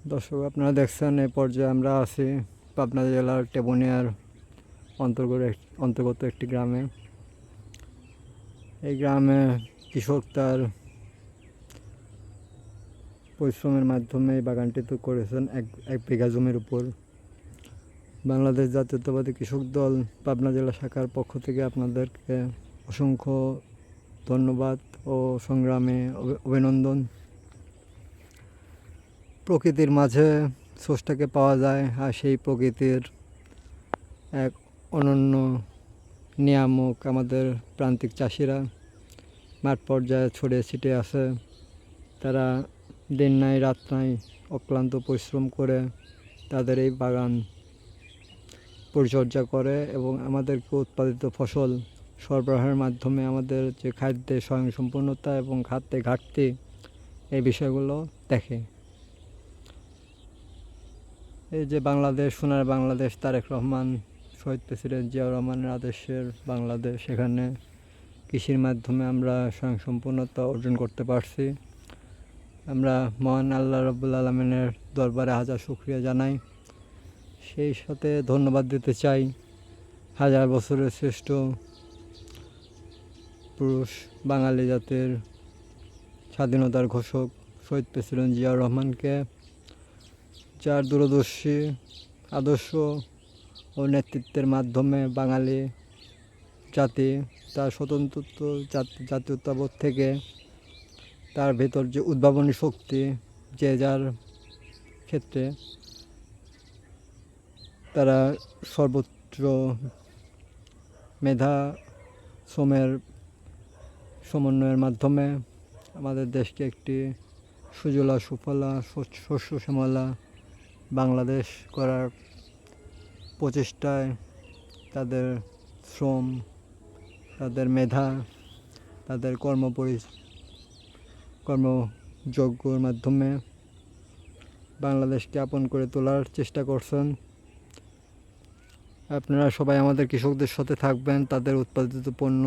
দর্শক, আপনারা দেখছেন এই পর্যায়ে আমরা আছি পাবনা জেলার টেবুনিয়ার অন্তর্গত একটি গ্রামে। এই গ্রামে কৃষক তার পরিশ্রমের মাধ্যমে এই বাগানটি তো করেছেন এক বিঘা জমির উপর। বাংলাদেশ জাতীয়তাবাদী কৃষক দল পাবনা জেলা শাখার পক্ষ থেকে আপনাদেরকে অসংখ্য ধন্যবাদ ও সংগ্রামে অভিনন্দন। প্রকৃতির মাঝে স্রষ্টাকে পাওয়া যায়, আর সেই প্রকৃতির এক অনন্য নিয়ামক আমাদের প্রান্তিক চাষিরা মাঠ পর্যায়ে ছড়িয়ে ছিটিয়ে আছে। তারা দিন নাই রাত নাই অক্লান্ত পরিশ্রম করে তাদের এই বাগান পরিচর্যা করে এবং আমাদেরকে উৎপাদিত ফসল সরবরাহের মাধ্যমে আমাদের যে খাদ্যে স্বয়ংসম্পূর্ণতা এবং খাদ্যে ঘাটতি এই বিষয়গুলো দেখে। এই যে বাংলাদেশ, সোনার বাংলাদেশ, তারেক রহমান, শহীদ প্রেসিডেন্ট জিয়াউর রহমানের আদেশের বাংলাদেশ, সেখানে কৃষির মাধ্যমে আমরা স্বয়ংসম্পূর্ণতা অর্জন করতে পারছি। আমরা মহান আল্লাহ রাব্বুল আলামিনের দরবারে হাজার শুকরিয়া জানাই। সেই সাথে ধন্যবাদ দিতে চাই হাজার বছরের শ্রেষ্ঠ পুরুষ বাঙালি জাতির স্বাধীনতার ঘোষক শহীদ প্রেসিডেন্ট জিয়াউর রহমানকে, যার দূরদর্শী আদর্শ ও নেতৃত্বের মাধ্যমে বাঙালি জাতি তার স্বতন্ত্র জাতীয়তাবোধ থেকে তার ভেতর যে উদ্ভাবনী শক্তি, যে যার ক্ষেত্রে তারা সর্বোচ্চ মেধা শ্রমের সমন্বয়ের মাধ্যমে আমাদের দেশকে একটি সুজলা সুফলা শস্য শ্যামলা বাংলাদেশ করার প্রচেষ্টায় তাদের শ্রম, তাদের মেধা, তাদের কর্মযোগ্যর মাধ্যমে বাংলাদেশকে আপন করে তোলার চেষ্টা করছেন। আপনারা সবাই আমাদের কৃষকদের সাথে থাকবেন, তাদের উৎপাদিত পণ্য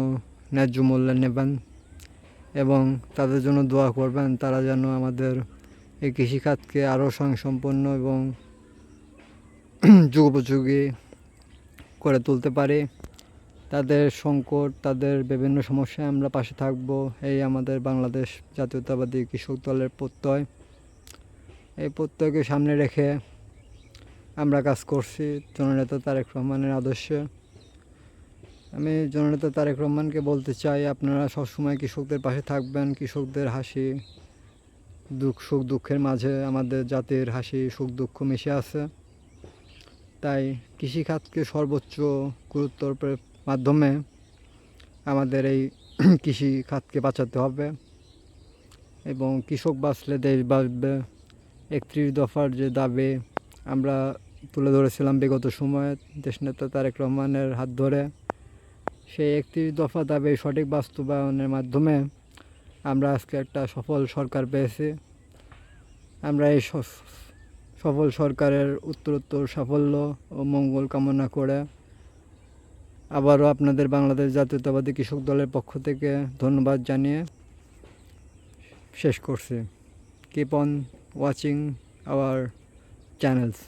ন্যায্য মূল্যে নেবেন এবং তাদের জন্য দোয়া করবেন, তারা যেন আমাদের এই কৃষিখাতকে আরও স্বয়ংসম্পন্ন এবং যুগোপযোগী করে তুলতে পারে। তাদের সংকট, তাদের বিভিন্ন সমস্যায় আমরা পাশে থাকব, এই আমাদের বাংলাদেশ জাতীয়তাবাদী কৃষক দলের প্রত্যয়। এই প্রত্যয়কে সামনে রেখে আমরা কাজ করছি জননেতা তারেক রহমানের আদর্শে। আমি জননেতা তারেক রহমানকে বলতে চাই, আপনারা সবসময় কৃষকদের পাশে থাকবেন। কৃষকদের হাসি সুখ দুঃখের মাঝে আমাদের জাতির হাসি সুখ দুঃখ মিশে আছে। তাই কৃষিখাতকে সর্বোচ্চ গুরুত্বর মাধ্যমে আমাদের এই কৃষি খাতকে বাঁচাতে হবে এবং কৃষক বাঁচলে দেশ বাঁচবে। 31 দফার যে দাবি আমরা তুলে ধরেছিলাম বিগত সময়ে দেশনেতা তারেক রহমানের হাত ধরে, সেই 31 দফা দাবি সঠিক বাস্তবায়নের মাধ্যমে আমরা আজকে একটা সফল সরকার পেয়েছি। আমরা এই সফল সরকারের উত্তরোত্তর সাফল্য ও মঙ্গল কামনা করে আবারও আপনাদের বাংলাদেশ জাতীয়তাবাদী কৃষক দলের পক্ষ থেকে ধন্যবাদ জানিয়ে শেষ করছি। Keep on watching hour channels.